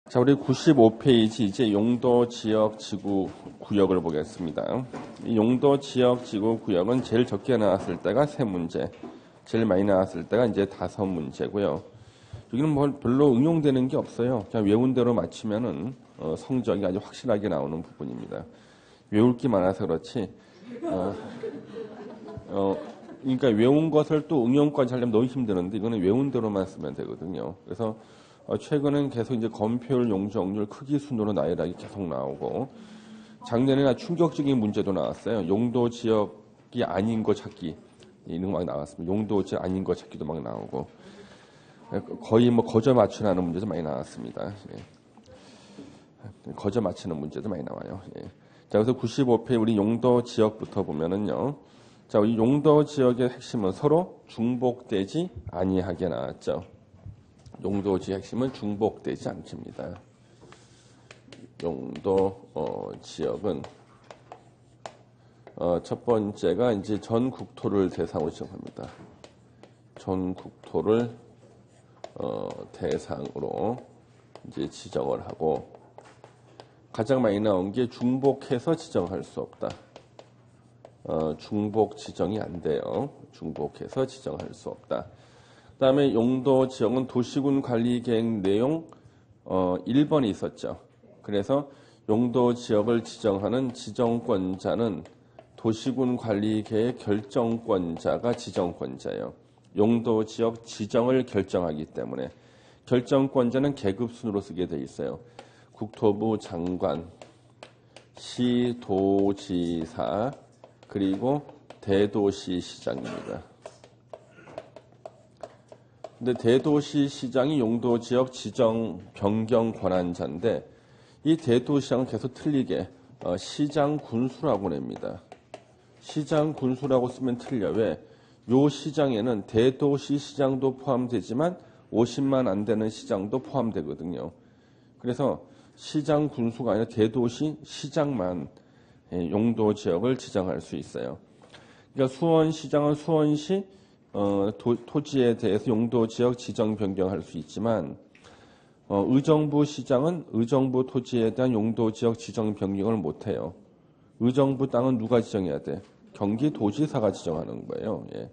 자, 우리 95페이지 이제 용도 지역 지구 구역을 보겠습니다. 이 용도 지역 지구 구역은 제일 적게 나왔을 때가 3문제, 제일 많이 나왔을 때가 이제 5문제고요. 여기는 뭐 별로 응용되는 게 없어요. 그냥 외운 대로 맞추면은 성적이 아주 확실하게 나오는 부분입니다. 외울 게 많아서 그렇지. 그러니까 외운 것을 또 응용까지 하려면 너무 힘드는데 이거는 외운 대로만 쓰면 되거든요. 그래서 최근은 계속 이제 건폐율, 용적률, 크기 순으로 나열하기 계속 나오고, 작년에는 충격적인 문제도 나왔어요. 용도 지역이 아닌 거 찾기 이런 거 막 나왔습니다. 용도 지역 아닌 거 찾기도 막 나오고, 거의 뭐 거저 맞추라는 문제도 많이 나왔습니다. 예. 거저 맞추는 문제도 많이 나와요. 예. 자, 그래서 95페이지 우리 용도 지역부터 보면은요. 자, 이 용도 지역의 핵심은 서로 중복되지 아니하게 나왔죠. 용도 지역 핵심은 중복되지 않습니다. 용도 지역은 첫 번째가 이제 전 국토를 대상으로 지정합니다. 전 국토를 대상으로 이제 지정을 하고, 가장 많이 나온 게 중복해서 지정할 수 없다. 중복 지정이 안 돼요. 중복해서 지정할 수 없다. 그 다음에 용도 지역은 도시군 관리 계획 내용 1번이 있었죠. 그래서 용도 지역을 지정하는 지정권자는 도시군 관리 계획 결정권자가 지정권자예요. 용도 지역 지정을 결정하기 때문에 결정권자는 계급 순으로 쓰게 돼 있어요. 국토부 장관, 시도지사, 그리고 대도시 시장입니다. 근데 대도시 시장이 용도 지역 지정 변경 권한자인데, 이 대도시장은 계속 틀리게 시장 군수라고 냅니다. 시장 군수라고 쓰면 틀려. 왜? 요 시장에는 대도시 시장도 포함되지만 50만 안 되는 시장도 포함되거든요. 그래서 시장 군수가 아니라 대도시 시장만 용도 지역을 지정할 수 있어요. 그러니까 수원시장은 수원시 토지에 대해서 용도 지역 지정 변경할 수 있지만, 의정부 시장은 의정부 토지에 대한 용도 지역 지정 변경을 못 해요. 의정부 땅은 누가 지정해야 돼? 경기도지사가 지정하는 거예요. 예.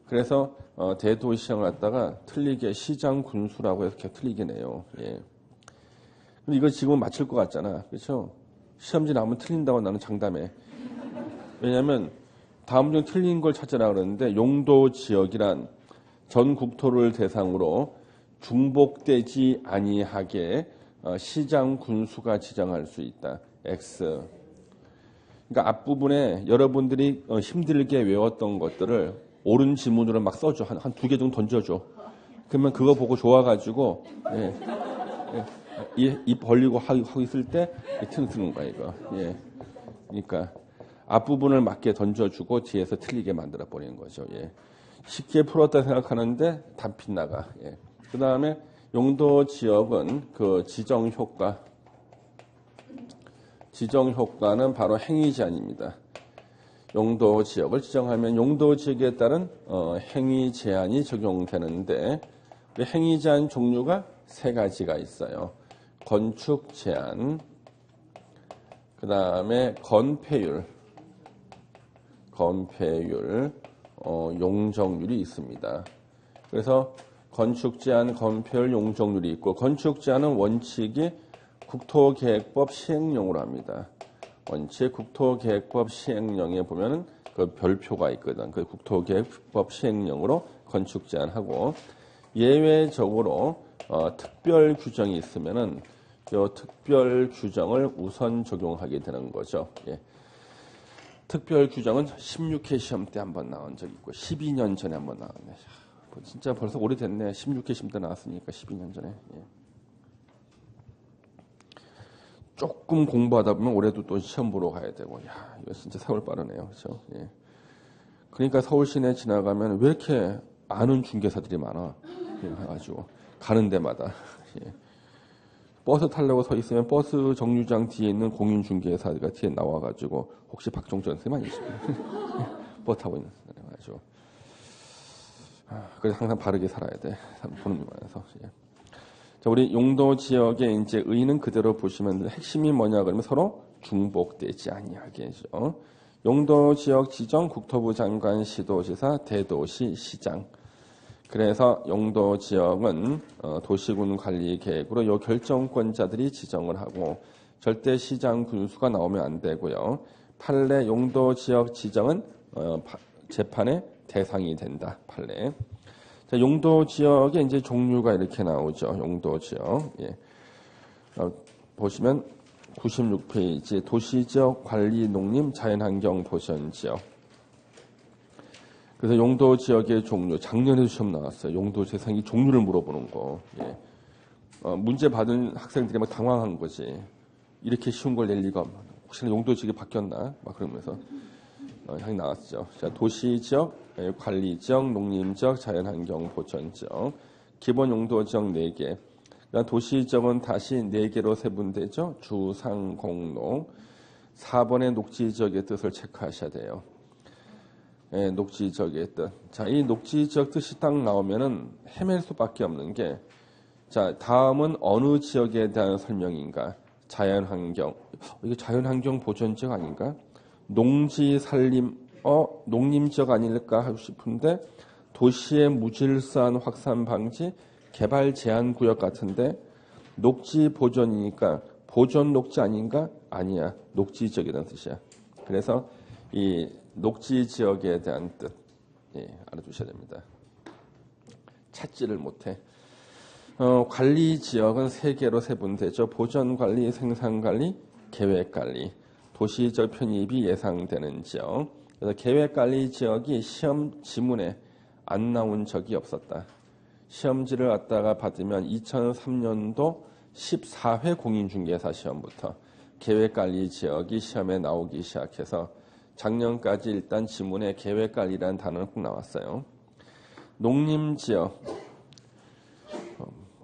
그래서 대도시장을 갖다가 틀리게 시장 군수라고 해서 계속 틀리게 내요. 예. 근데 이거 지금은 맞출 것 같잖아. 그렇죠? 시험지 나오면 틀린다고 나는 장담해. 왜냐하면 다음 중 틀린 걸 찾으라 그러는데, 용도 지역이란 전 국토를 대상으로 중복되지 아니하게 시장 군수가 지정할 수 있다. X. 그러니까 앞부분에 여러분들이 힘들게 외웠던 것들을 옳은 지문으로 막 써줘. 한 2개 정도 던져줘. 그러면 그거 보고 좋아가지고 입 벌리고 하고 있을 때 쓰는 거야 이거. 예. 그러니까 앞부분을 맞게 던져주고 뒤에서 틀리게 만들어버리는 거죠. 예. 쉽게 풀었다 생각하는데 답 빗나가. 예. 그 다음에 용도 지역은 그 지정 효과. 지정 효과는 바로 행위 제한입니다. 용도 지역을 지정하면 용도 지역에 따른 행위 제한이 적용되는데, 그 행위 제한 종류가 3가지가 있어요. 건축 제한, 그 다음에 건폐율, 용적률이 있습니다. 그래서 건축 제한, 건폐율, 용적률이 있고, 건축 제한은 원칙이 국토계획법 시행령으로 합니다. 원칙 국토계획법 시행령에 보면은 그 별표가 있거든. 그 국토계획법 시행령으로 건축 제한하고, 예외적으로 특별 규정이 있으면은 이 특별 규정을 우선 적용하게 되는 거죠. 예. 특별 규정은 16회 시험 때 한번 나온 적이 있고 12년 전에 한번 나왔네. 진짜 벌써 오래됐네. 16회 시험 때 나왔으니까 12년 전에. 예. 조금 공부하다 보면 올해도 또 시험 보러 가야 되고, 야, 이거 진짜 세월 빠르네요. 그렇죠? 예. 그러니까 서울 시내 지나가면 왜 이렇게 아는 중개사들이 많아? 해가지고 가는 데마다. 예. 버스 타려고 서 있으면 버스 정류장 뒤에 있는 공인중개사가 뒤에 나와가지고 혹시 박종전 선생님 아니십니까? 버스 타고 있는 그래서 항상 바르게 살아야 돼. 보는 중간에서. 예. 자, 우리 용도 지역의 이제 의는 그대로 보시면 핵심이 뭐냐 그러면 서로 중복되지 아니하게죠. 용도 지역 지정 국토부 장관 시도지사 대도시 시장. 그래서 용도 지역은 도시군 관리 계획으로 요 결정권자들이 지정을 하고 절대 시장 군수가 나오면 안 되고요. 판례 용도 지역 지정은 재판의 대상이 된다. 판례. 자, 용도 지역의 이제 종류가 이렇게 나오죠. 용도 지역. 예. 보시면 96페이지 도시지역 관리 농림 자연환경 보전 지역. 그래서 용도 지역의 종류 작년에도 시험 나왔어요. 용도 재산이 종류를 물어보는 거. 예. 문제 받은 학생들이 막 당황한 거지. 이렇게 쉬운 걸 낼 리가 없나. 혹시나 용도 지역이 바뀌었나? 막 그러면서 향이 나왔죠. 자, 도시지역, 관리지역, 농림지역, 자연환경 보전지역, 기본 용도지역 4개. 도시지역은 다시 4개로 세분되죠. 주, 상, 공, 농. 4번의 녹지지역의 뜻을 체크하셔야 돼요. 예, 녹지지역의 뜻. 자, 이 녹지지역 뜻이 딱 나오면은 헤맬 수밖에 없는 게, 자, 다음은 어느 지역에 대한 설명인가? 자연환경. 이게 자연환경 보전지역 아닌가? 농지 산림, 농림지역 아닐까 하고 싶은데 도시의 무질서한 확산 방지, 개발 제한 구역 같은데 녹지 보전이니까 보전 녹지 아닌가? 아니야. 녹지 지역이라는 뜻이야. 그래서 이 녹지 지역에 대한 뜻 알아두셔야 됩니다. 찾지를 못해. 관리 지역은 3개로 세분되죠. 보전 관리, 생산 관리, 계획 관리. 도시적 편입이 예상되는 지역. 그래서 계획 관리 지역이 시험 지문에 안 나온 적이 없었다. 시험지를 갖다가 받으면 2003년도 14회 공인중개사 시험부터 계획 관리 지역이 시험에 나오기 시작해서 작년까지 일단 지문에 계획 관리라는 단어는 꼭 나왔어요. 농림지역.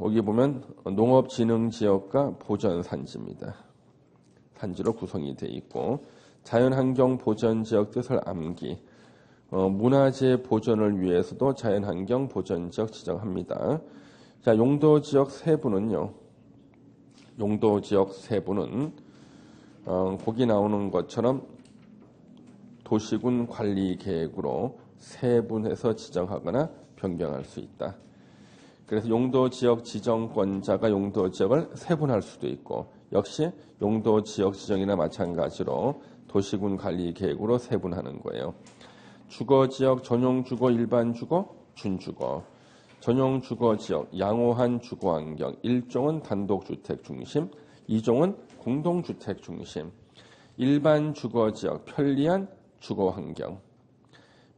여기 보면 농업진흥지역과 보전산지입니다. 산지로 구성이 되어 있고 자연환경 보전지역 뜻을 암기. 문화재 보존을 위해서도 자연환경 보전지역 지정합니다. 자, 용도지역 세부는요. 용도지역 세부는 거기 나오는 것처럼 도시군 관리 계획으로 세분해서 지정하거나 변경할 수 있다. 그래서 용도지역 지정권자가 용도지역을 세분할 수도 있고 역시 용도지역 지정이나 마찬가지로 도시군 관리 계획으로 세분하는 거예요. 주거지역, 전용주거, 일반주거, 준주거. 전용주거지역, 양호한 주거환경. 1종은 단독주택 중심, 2종은 공동주택 중심. 일반주거지역, 편리한 주거환경.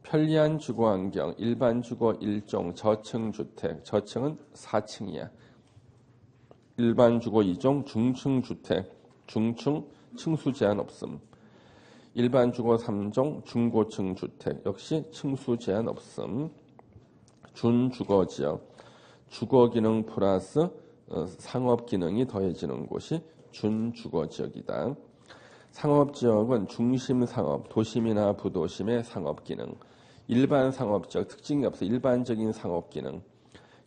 편리한 주거환경, 일반주거 1종, 저층주택. 저층은 4층이야. 일반주거 2종, 중층주택. 중층, 층수 제한 없음. 일반주거 3종, 중고층 주택. 역시 층수 제한 없음. 준주거지역. 주거기능 플러스 상업기능이 더해지는 곳이 준주거지역이다. 상업지역은 중심상업, 도심이나 부도심의 상업기능. 일반 상업지역, 특징이 없어. 일반적인 상업기능.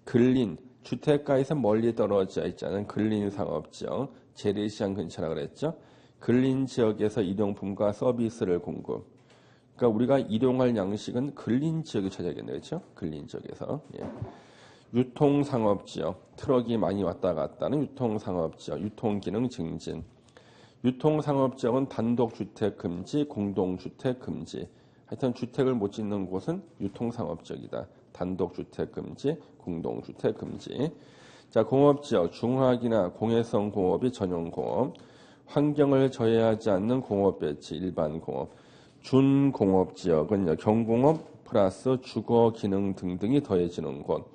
근린, 주택가에서 멀리 떨어져 있지 않은 근린 상업지역. 재래시장 근처라 그랬죠. 근린 지역에서 일용품과 서비스를 공급. 그러니까 우리가 일용할 양식은 근린 지역에 찾아야겠네요. 그렇죠? 근린 지역에서. 예. 유통상업지역. 트럭이 많이 왔다 갔다 하는 유통상업지역. 유통기능 증진. 유통상업지역은 단독주택 금지, 공동주택 금지. 하여튼 주택을 못 짓는 곳은 유통상업지역이다. 단독주택 금지, 공동주택 금지. 자, 공업지역. 중화기나 공해성 공업이 전용공업. 환경을 저해하지 않는 공업 배치, 일반 공업. 준공업지역은 경공업 플러스 주거 기능 등등이 더해지는 곳.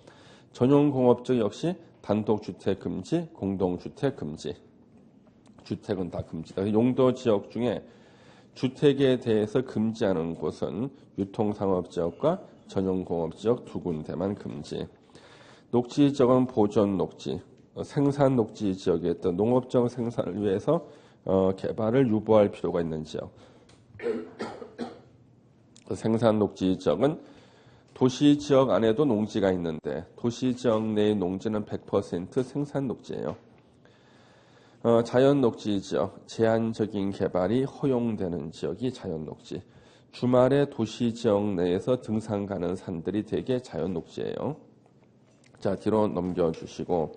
전용공업지역 역시 단독주택 금지, 공동주택 금지. 주택은 다 금지다. 용도지역 중에 주택에 대해서 금지하는 곳은 유통상업지역과 전용공업지역 2군데만 금지. 녹지지역은 보존녹지, 생산녹지 지역에 있던 농업적 생산을 위해서 개발을 유보할 필요가 있는 지역. 생산녹지 지역은 도시 지역 안에도 농지가 있는데 도시 지역 내의 농지는 100% 생산 녹지예요. 자연 녹지 지역, 제한적인 개발이 허용되는 지역이 자연 녹지. 주말에 도시 지역 내에서 등산 가는 산들이 대개 자연 녹지예요. 자, 뒤로 넘겨주시고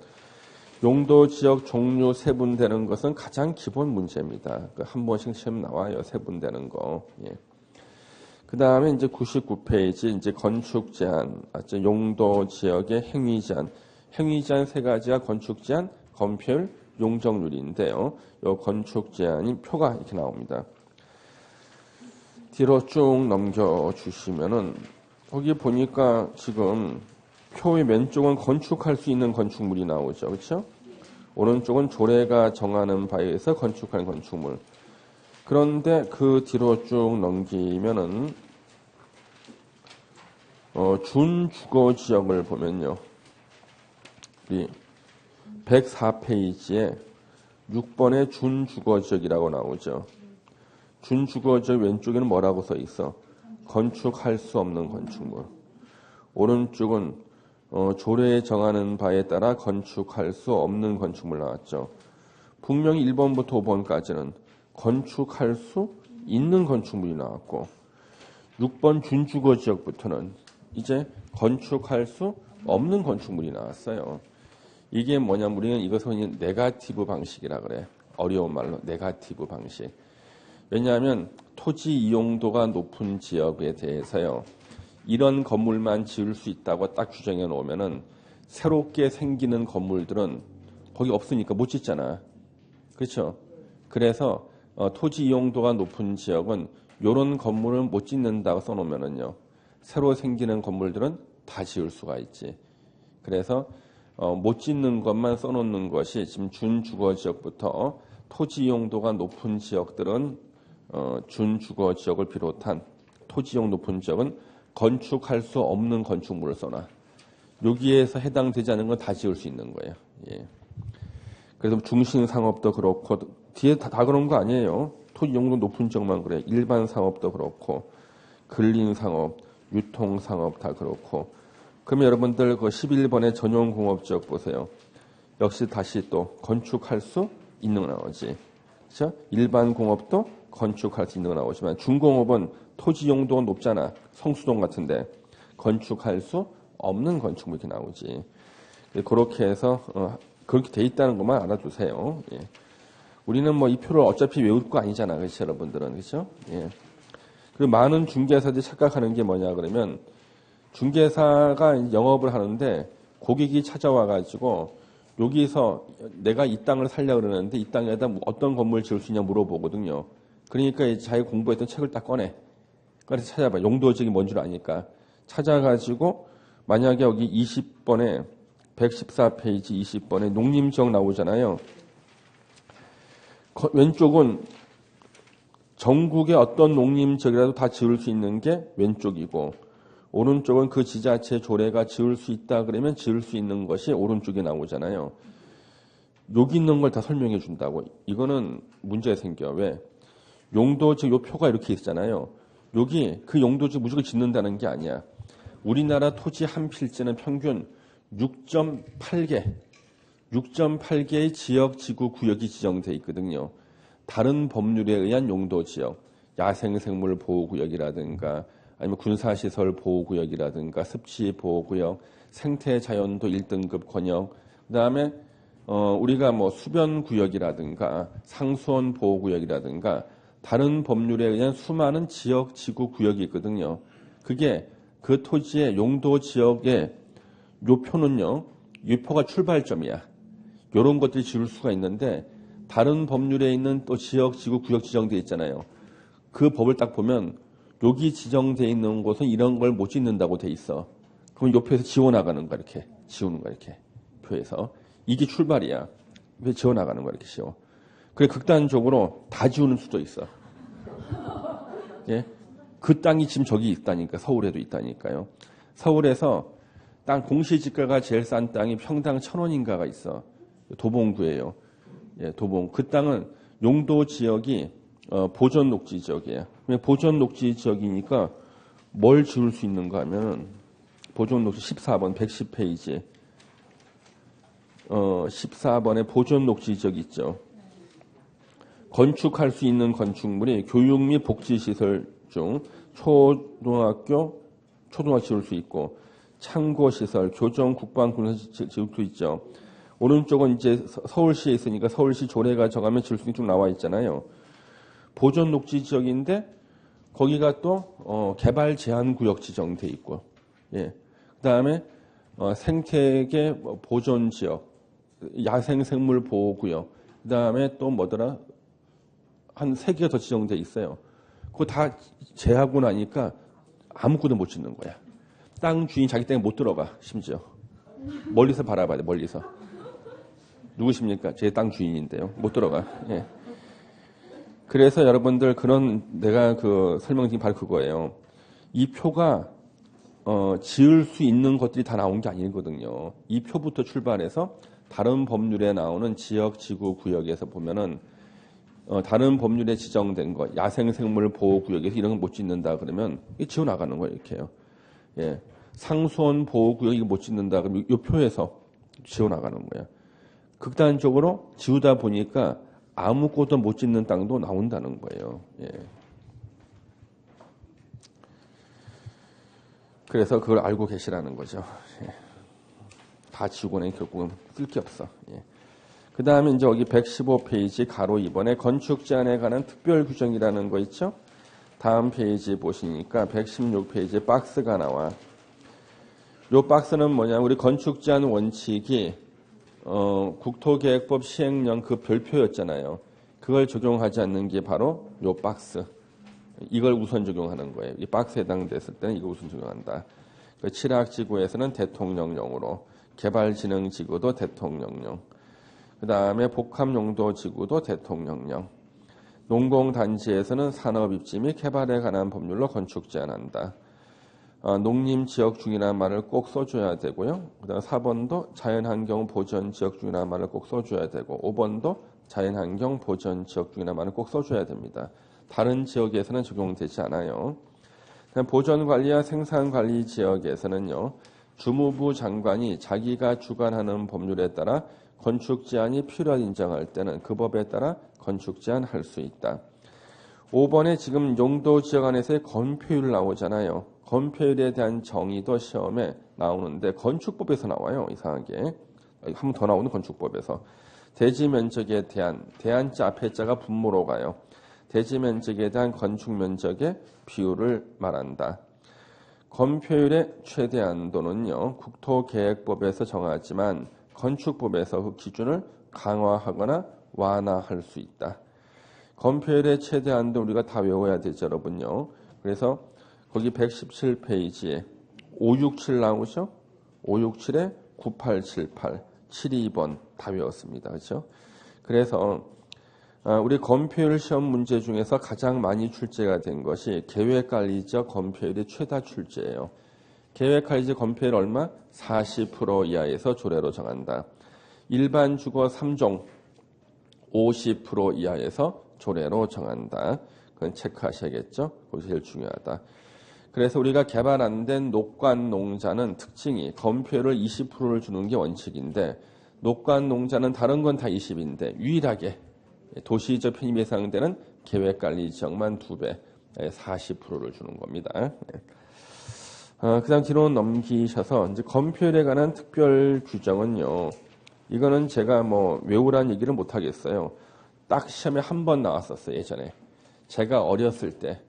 용도 지역 종류 세분되는 것은 가장 기본 문제입니다. 한 번씩 시험 나와요. 세분되는 거. 예. 그 다음에 이제 99페이지 이제 건축 제한, 용도 지역의 행위 제한. 행위 제한 세 가지가 건축 제한, 건폐율, 용적률인데요. 요 건축 제한이 표가 이렇게 나옵니다. 뒤로 쭉 넘겨주시면은 거기 보니까 지금 표의 왼쪽은 건축할 수 있는 건축물이 나오죠. 그렇죠? 오른쪽은 조례가 정하는 바에 의해서 건축할 건축물. 그런데 그 뒤로 쭉 넘기면은 준주거 지역을 보면요. 우리 104페이지에 6번에 준주거 지역이라고 나오죠. 준주거 지역 왼쪽에는 뭐라고 써 있어? 건축할 수 없는 건축물. 오른쪽은 조례에 정하는 바에 따라 건축할 수 없는 건축물 나왔죠. 분명히 1번부터 5번까지는 건축할 수 있는 건축물이 나왔고 6번 준주거 지역부터는 이제 건축할 수 없는 건축물이 나왔어요. 이게 뭐냐면 우리는 이것은 네거티브 방식이라 그래. 어려운 말로 네거티브 방식. 왜냐하면 토지 이용도가 높은 지역에 대해서요. 이런 건물만 지을 수 있다고 딱 규정해 놓으면은 새롭게 생기는 건물들은 거기 없으니까 못 짓잖아. 그렇죠? 그래서 토지 이용도가 높은 지역은 이런 건물을 못 짓는다고 써놓으면은요. 새로 생기는 건물들은 다 지을 수가 있지. 그래서 못 짓는 것만 써놓는 것이 지금 준주거 지역부터 토지 이용도가 높은 지역들은 준주거 지역을 비롯한 토지 이용 높은 지역은 건축할 수 없는 건축물을 써놔. 여기에서 해당되지 않는 건 다 지을 수 있는 거예요. 예. 그래서 중심상업도 그렇고 뒤에 다 그런 거 아니에요. 토지 이용도 높은 지역만 그래. 일반 상업도 그렇고 근린상업, 유통상업 다 그렇고. 그러면 여러분들 그 11번의 전용공업지역 보세요. 역시 다시 또 건축할 수 있는 거 나오지. 그렇죠? 일반 공업도 건축할 수 있는 거 나오지만 중공업은 토지 용도가 높잖아. 성수동 같은데 건축할 수 없는 건축물 이렇게 나오지. 그렇게 해서 그렇게 돼 있다는 것만 알아두세요. 예. 우리는 뭐 이 표를 어차피 외울 거 아니잖아. 그렇죠? 여러분들은. 그렇죠? 예. 그리고 많은 중개사들이 착각하는 게 뭐냐 그러면 중개사가 영업을 하는데 고객이 찾아와 가지고 여기서 내가 이 땅을 살려고 그러는데 이 땅에다 어떤 건물 지을 수 있냐 물어보거든요. 그러니까 자기 공부했던 책을 딱 꺼내. 그래서 찾아봐. 용도지역이 뭔 줄 아니까. 찾아가지고 만약에 여기 20번에 114페이지 20번에 농림지역 나오잖아요. 왼쪽은 전국의 어떤 농림지역이라도 다 지을 수 있는 게 왼쪽이고 오른쪽은 그 지자체 조례가 지을 수 있다 그러면 지을 수 있는 것이 오른쪽에 나오잖아요. 여기 있는 걸 다 설명해 준다고. 이거는 문제가 생겨. 왜? 용도지역 요 표가 이렇게 있잖아요. 여기 그 용도지역 무조건 짓는다는 게 아니야. 우리나라 토지 한 필지는 평균 6.8개의 지역, 지구, 구역이 지정돼 있거든요. 다른 법률에 의한 용도지역, 야생생물 보호구역이라든가 아니면 군사시설 보호구역이라든가 습지보호구역, 생태자연도 1등급 권역, 그 다음에 우리가 뭐 수변구역이라든가 상수원 보호구역이라든가 다른 법률에 의한 수많은 지역, 지구, 구역이 있거든요. 그게 그 토지의 용도지역의 요 표는요, 이 표가 출발점이야. 이런 것들이 지을 수가 있는데 다른 법률에 있는 또 지역, 지구, 구역 지정돼 있잖아요. 그 법을 딱 보면 여기 지정돼 있는 곳은 이런 걸 못 짓는다고 돼 있어. 그럼 요 표에서 지워나가는 거야. 이렇게 지우는 거야. 이렇게 표에서. 이게 출발이야. 왜 지워나가는 거야. 이렇게 지워. 그래 극단적으로 다 지우는 수도 있어. 예? 그 땅이 지금 저기 있다니까. 서울에도 있다니까요. 서울에서 땅 공시지가가 제일 싼 땅이 평당 1,000원인가가 있어. 도봉구예요. 예, 도봉. 그 땅은 용도 지역이 보전 녹지 지역이에요. 보전 녹지 지역이니까 뭘 지을 수 있는가 하면 보존 녹지 14번 110페이지 14번에 보존 녹지 지역 있죠. 건축할 수 있는 건축물이 교육 및 복지시설 중 초등학교 지을 수 있고 창고시설, 교정, 국방, 군사 지을 수 있죠. 오른쪽은 이제 서울시에 있으니까 서울시 조례가 정하면 지을 수 있게 쭉 나와 있잖아요. 보존 녹지 지역인데 거기가 또 개발 제한 구역 지정돼 있고, 예. 그다음에 생태계 보존 지역, 야생 생물 보호 구역, 그다음에 또 뭐더라? 한 3개가 더 지정돼 있어요. 그거 다 제하고 나니까 아무것도 못 짓는 거야. 땅 주인 자기 땅에 못 들어가, 심지어. 멀리서 바라봐야 돼, 멀리서. 누구십니까? 제 땅 주인인데요. 못 들어가. 예. 그래서 여러분들 내가 설명드린 바로 그거예요. 이 표가 지을 수 있는 것들이 다 나온 게 아니거든요. 이 표부터 출발해서 다른 법률에 나오는 지역, 지구, 구역에서 보면은 다른 법률에 지정된 것, 야생생물 보호구역에서 이런 거 못 짓는다 그러면 지워 나가는 거예요, 이렇게요. 예. 상수원 보호구역 이거 못 짓는다 그러면 이 표에서 지워 나가는 거예요. 극단적으로 지우다 보니까 아무것도 못 짓는 땅도 나온다는 거예요. 예. 그래서 그걸 알고 계시라는 거죠. 예. 다 지우고는 결국은 쓸 게 없어. 예. 그 다음에 이제 여기 115페이지 가로 2번에 건축 제한에 관한 특별 규정이라는 거 있죠? 다음 페이지 보시니까 116페이지에 박스가 나와. 요 박스는 뭐냐? 우리 건축 제한 원칙이 국토계획법 시행령 그 별표였잖아요. 그걸 적용하지 않는 게 바로 요 박스. 이걸 우선 적용하는 거예요. 이 박스에 해당됐을 때는 이거 우선 적용한다. 그 칠학지구에서는 대통령령으로, 개발진흥지구도 대통령령, 그 다음에 복합용도지구도 대통령령, 농공단지에서는 산업입지 및 개발에 관한 법률로 건축 제한한다. 농림지역 중이라는 말을 꼭 써줘야 되고요. 그 다음 4번도 자연환경 보전지역 중이라는 말을 꼭 써줘야 되고 5번도 자연환경 보전지역 중이라는 말을 꼭 써줘야 됩니다. 다른 지역에서는 적용되지 않아요. 보전관리와 생산관리 지역에서는요. 주무부 장관이 자기가 주관하는 법률에 따라 건축 제한이 필요하다 인정할 때는 그 법에 따라 건축 제한할 수 있다. 5번에 지금 용도 지역 안에서의 건폐율 나오잖아요. 건폐율에 대한 정의도 시험에 나오는데 건축법에서 나와요. 이상하게. 한 번 더 나오는 건축법에서. 대지 면적에 대한, 대한자 앞에 자가 분모로 가요. 대지 면적에 대한 건축 면적의 비율을 말한다. 건폐율의 최대 한도는요. 국토계획법에서 정하지만 건축법에서 그 기준을 강화하거나 완화할 수 있다. 건폐율의 최대 한도 우리가 다 외워야 되죠, 여러분요. 그래서 거기 117페이지에 567 나오죠? 567에 9878, 72번 다 외웠습니다. 그렇죠? 그래서 우리 건폐율 시험 문제 중에서 가장 많이 출제가 된 것이 계획관리지역 건폐율의 최다 출제예요. 계획관리지역 건폐율 얼마? 40% 이하에서 조례로 정한다. 일반 주거 3종 50% 이하에서 조례로 정한다. 그건 체크하셔야겠죠? 그것이 제일 중요하다. 그래서 우리가 개발 안 된 녹관 농자는 특징이 건폐율을 20%를 주는 게 원칙인데 녹관 농자는 다른 건 다 20인데 유일하게 도시적 편입 예상되는 계획관리 지역만 2배, 40%를 주는 겁니다. 그 다음 뒤로 넘기셔서 이제 건폐율에 관한 특별 규정은요. 이거는 제가 외우라는 얘기를 못 하겠어요. 딱 시험에 한 번 나왔었어요, 예전에. 제가 어렸을 때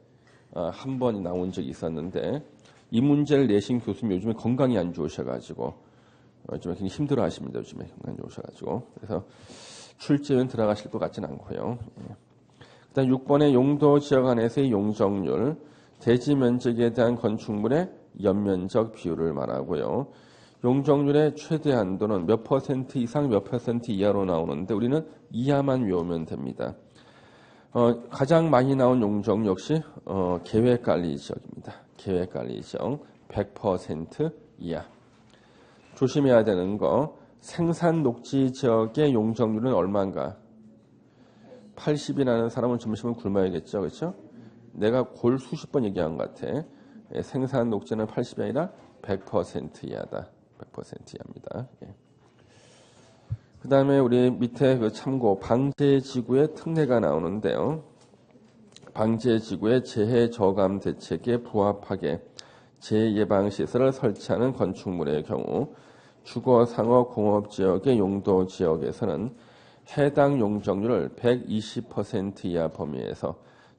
한 번이 나온 적이 있었는데 이 문제를 내신 교수님 요즘에 건강이 안 좋으셔가지고 요즘에 굉장히 힘들어 하십니다. 요즘에 건강이 안 좋으셔가지고. 그래서 출제는 들어가실 것 같지는 않고요. 그다음 6번의 용도 지역 안에서의 용적률, 대지 면적에 대한 건축물의 연면적 비율을 말하고요. 용적률의 최대 한도는 몇 퍼센트 이상 몇 퍼센트 이하로 나오는데 우리는 이하만 외우면 됩니다. 가장 많이 나온 용적률 역시 계획관리 지역입니다. 계획관리 지역 100% 이하. 조심해야 되는 거 생산 녹지 지역의 용적률은 얼마인가? 80이라는 사람은 점심은 굶어야겠죠. 그렇죠? 내가 골 수십 번 얘기한 것 같아. 생산 녹지는 80이 아니라 100% 이하다. 100% 이하입니다. 예. 그 다음에 우리 밑에 그 참고 방제지구의 특례가 나오는데요. 방제지구의 재해 저감 대책에 부합하게 재예방시설을 설치하는 건축물의 경우 주거, 상업, 공업지역의 용도 지역에서는 해당 용적률을 120% 이하 범위에서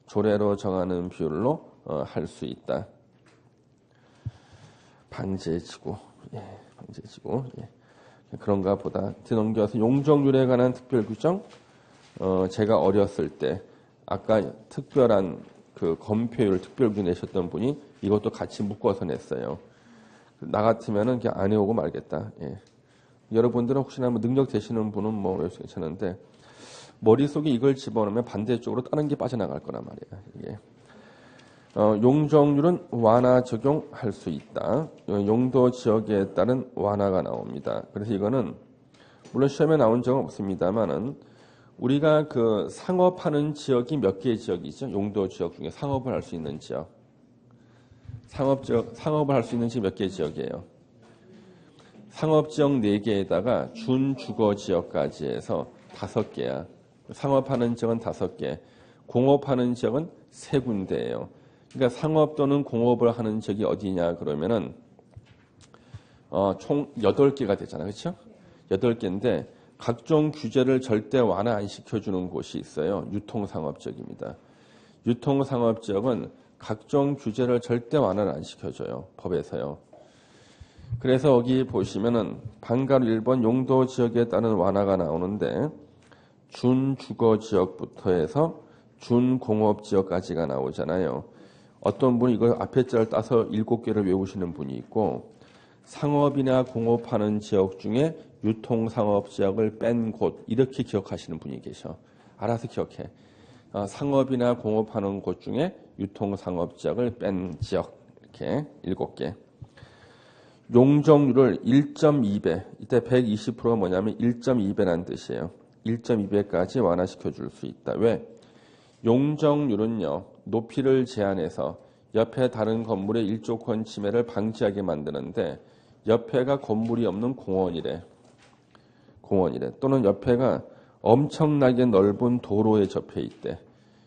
조례로 정하는 비율로 할 수 있다. 방제지구, 예, 방제지구, 예. 그런가 보다. 뒤넘겨서 용적률에 관한 특별 규정, 제가 어렸을 때 아까 특별한 그 검표율 특별 규정 내셨던 분이 이것도 같이 묶어서 냈어요. 나 같으면은 그냥 안 해오고 말겠다. 예. 여러분들은 혹시나 뭐 능력 되시는 분은 뭐 괜찮은데 머릿속에 이걸 집어넣으면 반대쪽으로 다른 게 빠져나갈 거란 말이에요. 이게. 용적률은 완화 적용할 수 있다. 용도 지역에 따른 완화가 나옵니다. 그래서 이거는 물론 시험에 나온 적은 없습니다만은 우리가 그 상업하는 지역이 몇 개의 지역이죠? 용도 지역 중에 상업을 할 수 있는 지역. 상업을 할 수 있는 지역 몇 개의 지역이에요? 상업지역 4개에다가 준주거지역까지 해서 5개야. 상업하는 지역은 5개, 공업하는 지역은 3군데예요. 그러니까 상업 또는 공업을 하는 지역이 어디냐 그러면은 총 8개가 되잖아요. 그렇죠? 8개인데 각종 규제를 절대 완화 안 시켜주는 곳이 있어요. 유통상업지역입니다. 유통상업지역은 각종 규제를 절대 완화를 안 시켜줘요. 법에서요. 그래서 여기 보시면은 방가로 1번 용도 지역에 따른 완화가 나오는데 준주거 지역부터 해서 준공업 지역까지가 나오잖아요. 어떤 분이 이걸 앞에 자를 따서 7개를 외우시는 분이 있고 상업이나 공업하는 지역 중에 유통상업 지역을 뺀 곳 이렇게 기억하시는 분이 계셔. 알아서 기억해. 상업이나 공업하는 곳 중에 유통상업 지역을 뺀 지역 이렇게 7개. 용적률을 1.2배, 이때 120%가 뭐냐면 1.2배라는 뜻이에요. 1.2배까지 완화시켜 줄 수 있다. 왜? 용적률은요, 높이를 제한해서 옆에 다른 건물의 일조권 침해를 방지하게 만드는데 옆에가 건물이 없는 공원이래. 또는 옆에가 엄청나게 넓은 도로에 접해 있대.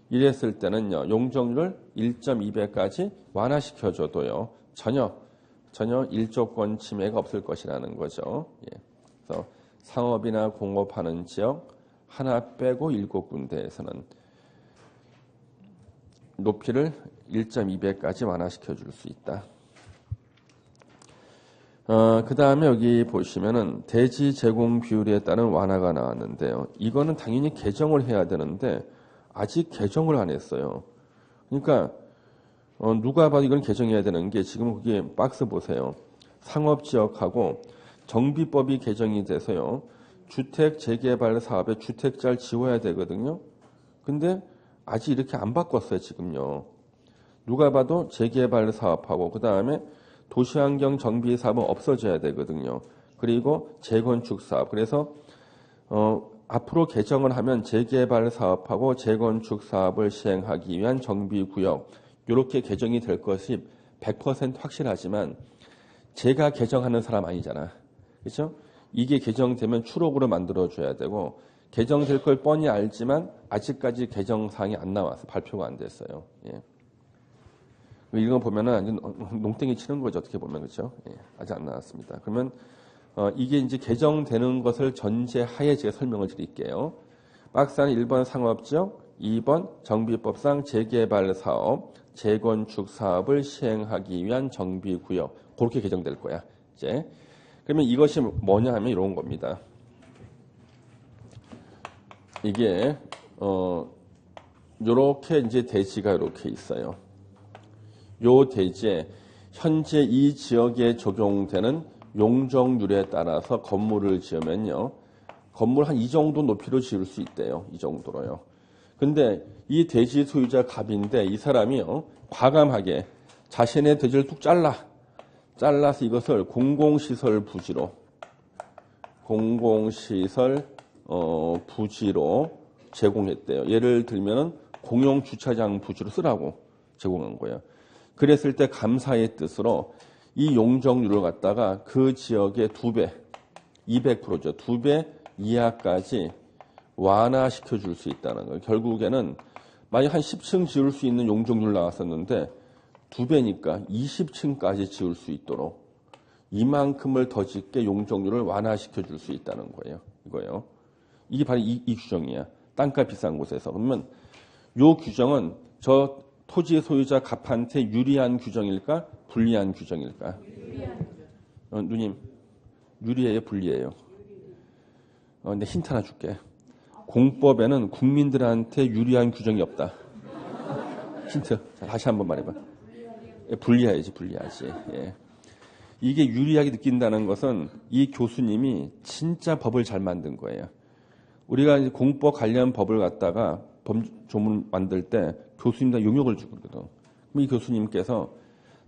이랬을 때는요, 용적률을 1.2배까지 완화시켜줘도요, 전혀 일조권 침해가 없을 것이라는 거죠. 예. 그래서 상업이나 공업하는 지역 하나 빼고 7군데에서는 높이를 1.2배까지 완화시켜 줄 수 있다. 그 다음에 여기 보시면은 대지 제공 비율에 따른 완화가 나왔는데요. 이거는 당연히 개정을 해야 되는데 아직 개정을 안 했어요. 그러니까 누가 봐도 이건 개정해야 되는 게 지금 거기 박스 보세요. 상업지역하고 정비법이 개정이 돼서요. 주택 재개발 사업에 주택자를 지워야 되거든요. 근데 아직 이렇게 안 바꿨어요, 지금요. 누가 봐도 재개발 사업하고 그 다음에 도시환경 정비 사업은 없어져야 되거든요. 그리고 재건축 사업. 그래서 앞으로 개정을 하면 재개발 사업하고 재건축 사업을 시행하기 위한 정비구역 이렇게 개정이 될 것이 100% 확실하지만 제가 개정하는 사람 아니잖아. 그렇죠? 이게 개정되면 추록으로 만들어줘야 되고 개정될 걸 뻔히 알지만 아직까지 개정사항이 안 나와서 발표가 안 됐어요. 예. 이거 보면은 농땡이 치는 거죠. 어떻게 보면 그렇죠? 예. 아직 안 나왔습니다. 그러면 이게 이제 개정되는 것을 전제하에 제가 설명을 드릴게요. 박스 안에 1번 상업지역, 2번 정비법상 재개발 사업, 재건축 사업을 시행하기 위한 정비구역 그렇게 개정될 거야. 이제 그러면 이것이 뭐냐 하면 이런 겁니다. 이게 요렇게 이제 대지가 이렇게 있어요. 요 대지에 현재 이 지역에 적용되는 용적률에 따라서 건물을 지으면요. 건물 한 이 정도 높이로 지을 수 있대요. 이 정도로요. 근데 이 대지 소유자 갑인데 이 사람이요. 과감하게 자신의 대지를 뚝 잘라서 이것을 공공시설 부지로 제공했대요. 예를 들면은 공용 주차장 부지로 쓰라고 제공한 거예요. 그랬을 때 감사의 뜻으로 이 용적률을 갖다가 그 지역의 2배, 200%죠. 2배 이하까지 완화시켜 줄 수 있다는 거예요. 결국에는 만약 한 10층 지을 수 있는 용적률 나왔었는데 2배니까 20층까지 지을 수 있도록 이만큼을 더 짓게 용적률을 완화시켜 줄 수 있다는 거예요. 이거요. 이게 바로 이 규정이야. 땅값 비싼 곳에서. 그러면 이 규정은 저 토지 소유자 갑한테 유리한 규정일까? 불리한 규정일까? 유리한 규정. 누님, 유리해요? 불리해요? 근데 힌트 하나 줄게. 공법에는 국민들한테 유리한 규정이 없다. 힌트. 자, 다시 한번 말해봐. 불리해야지, 불리하지. 예. 이게 유리하게 느낀다는 것은 이 교수님이 진짜 법을 잘 만든 거예요. 우리가 이제 공법 관련 법을 갖다가 조문 만들 때 교수님들 용역을 주거든. 그럼 이 교수님께서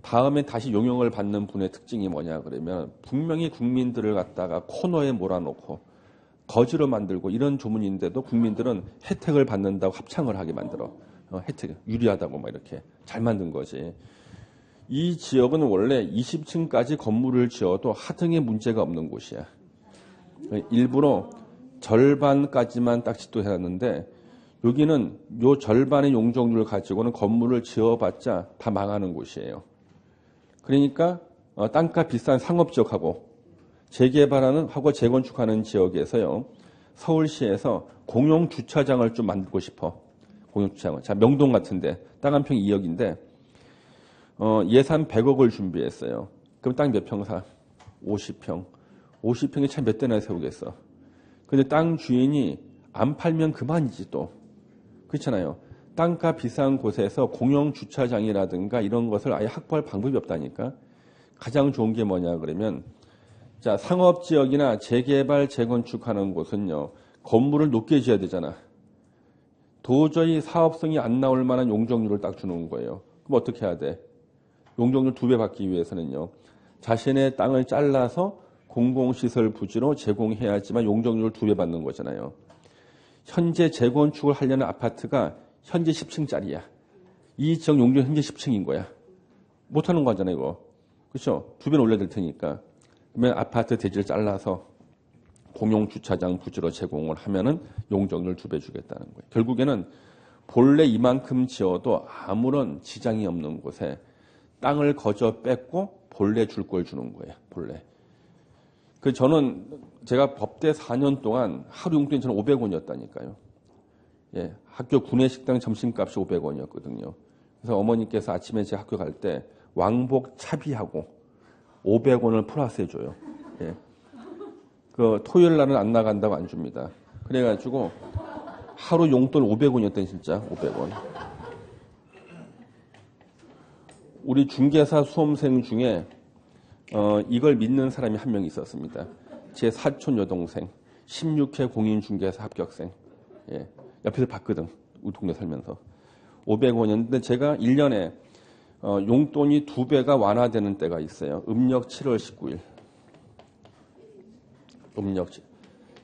다음에 다시 용역을 받는 분의 특징이 뭐냐 그러면 분명히 국민들을 갖다가 코너에 몰아놓고 거지로 만들고 이런 조문인데도 국민들은 혜택을 받는다고 합창을 하게 만들어. 혜택, 유리하다고 막 이렇게 잘 만든 거지. 이 지역은 원래 20층까지 건물을 지어도 하등의 문제가 없는 곳이야. 일부러 절반까지만 딱 짓도해놨는데 여기는 요 절반의 용적률을 가지고는 건물을 지어봤자 다 망하는 곳이에요. 그러니까 땅값 비싼 상업지역하고 재개발하는 하고 재건축하는 지역에서요. 서울시에서 공용주차장을 좀 만들고 싶어. 공용주차장을. 자, 명동 같은데 땅 한 평 2억인데 예산 100억을 준비했어요. 그럼 땅 몇 평 사? 50평. 50평에 차 몇 대나 세우겠어. 근데 땅 주인이 안 팔면 그만이지 또. 그렇잖아요. 땅값 비싼 곳에서 공용주차장이라든가 이런 것을 아예 확보할 방법이 없다니까. 가장 좋은 게 뭐냐 그러면 자, 상업지역이나 재개발, 재건축하는 곳은요. 건물을 높게 지어야 되잖아. 도저히 사업성이 안 나올 만한 용적률을 딱 주는 거예요. 그럼 어떻게 해야 돼? 용적률 2배 받기 위해서는요. 자신의 땅을 잘라서 공공시설 부지로 제공해야지만 용적률을 2배 받는 거잖아요. 현재 재건축을 하려는 아파트가 현재 10층짜리야. 이 지역 용적률 현재 10층인 거야. 못하는 거잖아요, 이거. 그렇죠? 2배는 올려야 될 테니까. 그러면 아파트 대지를 잘라서 공용주차장 부지로 제공을 하면은 용적률 2배 주겠다는 거예요. 결국에는 본래 이만큼 지어도 아무런 지장이 없는 곳에 땅을 거저 뺏고 본래 줄 걸 주는 거예요. 본래. 저는 제가 법대 4년 동안 하루 용돈이 저는 500원이었다니까요. 예, 학교 구내식당 점심값이 500원이었거든요. 그래서 어머니께서 아침에 제 학교 갈 때 왕복 차비하고 500원을 플러스 해줘요. 예. 그 토요일 날은 안 나간다고 안 줍니다. 그래가지고 하루 용돈 500원이었더니 진짜 500원. 우리 중개사 수험생 중에 이걸 믿는 사람이 한 명 있었습니다. 제 사촌 여동생, 16회 공인중개사 합격생. 예, 옆에서 봤거든. 우리 동네 살면서. 500원이었는데 제가 1년에 용돈이 2배가 완화되는 때가 있어요. 음력 7월 19일. 음력.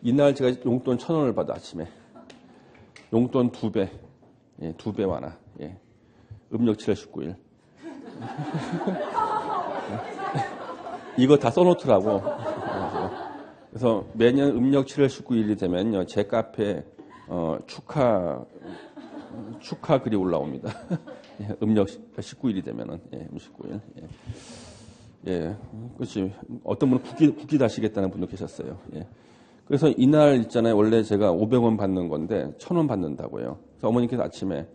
이날 제가 용돈 1,000원을 받아 아침에. 용돈 2배. 예, 2배 완화. 예. 음력 7월 19일. 이거 다 써놓더라고. 그래서 매년 음력 7월 19일이 되면요, 제 카페에 축하 글이 올라옵니다. 음력 19일이 되면은, 예, 19일. 예. 예, 그렇지. 어떤 분은 국기 다시겠다는 분도 계셨어요. 예. 그래서 이날 있잖아요. 원래 제가 500원 받는 건데 1,000원 받는다고요. 그래서 어머니께서 아침에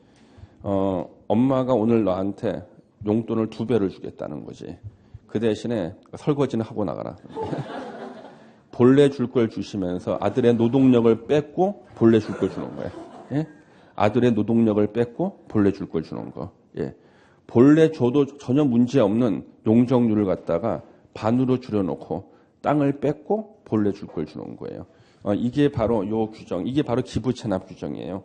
엄마가 오늘 너한테 용돈을 2배를 주겠다는 거지. 그 대신에 설거지는 하고 나가라. 본래 줄 걸 주시면서 아들의 노동력을 뺏고 본래 줄 걸 주는 거예요. 예? 아들의 노동력을 뺏고 본래 줄 걸 주는 거. 예. 본래 줘도 전혀 문제 없는 용적률을 갖다가 반으로 줄여놓고 땅을 뺏고 본래 줄 걸 주는 거예요. 이게 바로 요 규정, 이게 바로 기부채납 규정이에요.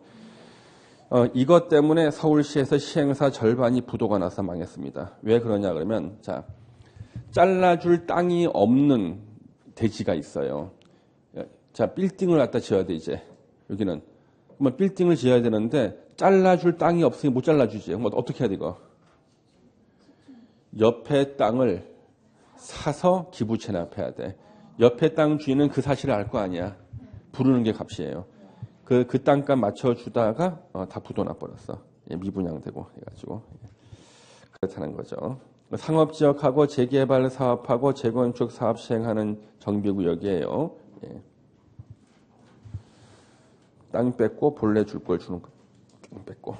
이것 때문에 서울시에서 시행사 절반이 부도가 나서 망했습니다. 왜 그러냐 그러면 자, 잘라줄 땅이 없는 대지가 있어요. 자, 빌딩을 갖다 지어야 돼 이제. 여기는 그러면 빌딩을 지어야 되는데 잘라줄 땅이 없으니 못 잘라주지. 그럼 어떻게 해야 돼 이거? 옆에 땅을 사서 기부 체납해야 돼. 옆에 땅 주인은 그 사실을 알 거 아니야. 부르는 게 값이에요. 그 땅값 맞춰주다가 다 부도나버렸어. 미분양되고 해가지고. 그렇다는 거죠. 상업지역하고 재개발 사업하고 재건축 사업 시행하는 정비구역이에요. 예. 땅 뺏고 본래 줄 걸 주는 거. 땅 뺏고.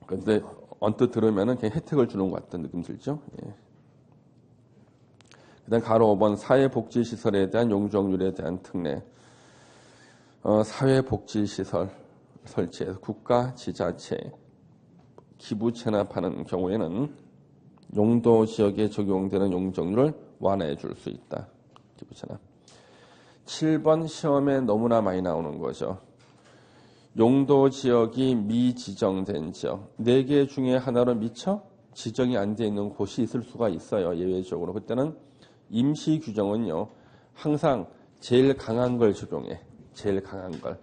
그런데 언뜻 들으면은 그냥 혜택을 주는 것 같은 느낌 들죠. 예. 그다음 가로 5번 사회복지시설에 대한 용적률에 대한 특례. 사회복지시설 설치해서 국가, 지자체, 기부 체납하는 경우에는 용도 지역에 적용되는 용적률을 완화해 줄 수 있다. 기부 체납. 7번 시험에 너무나 많이 나오는 거죠. 용도 지역이 미지정된 지역. 4개 중에 하나로 미처 지정이 안 돼 있는 곳이 있을 수가 있어요. 예외적으로. 그때는 임시 규정은요. 항상 제일 강한 걸 적용해. 제일 강한 걸.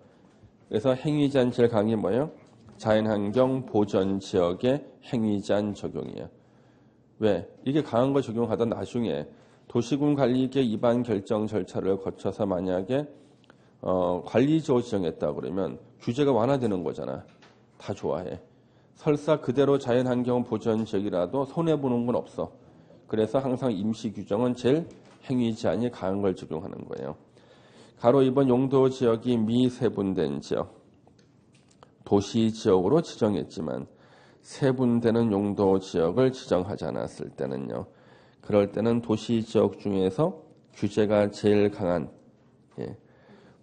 그래서 행위제한 제일 강한 게 뭐예요? 자연환경 보전 지역의 행위제한 적용이에요. 왜? 이게 강한 걸 적용하다 나중에 도시군 관리계 입안 결정 절차를 거쳐서 만약에 관리지역 지정했다 그러면 규제가 완화되는 거잖아. 다 좋아해. 설사 그대로 자연환경 보전 지역이라도 손해보는 건 없어. 그래서 항상 임시 규정은 제일 행위 제한이 강한 걸 적용하는 거예요. 가로 2번 용도 지역이 미세분된 지역. 도시 지역으로 지정했지만 세분되는 용도 지역을 지정하지 않았을 때는요. 그럴 때는 도시 지역 중에서 규제가 제일 강한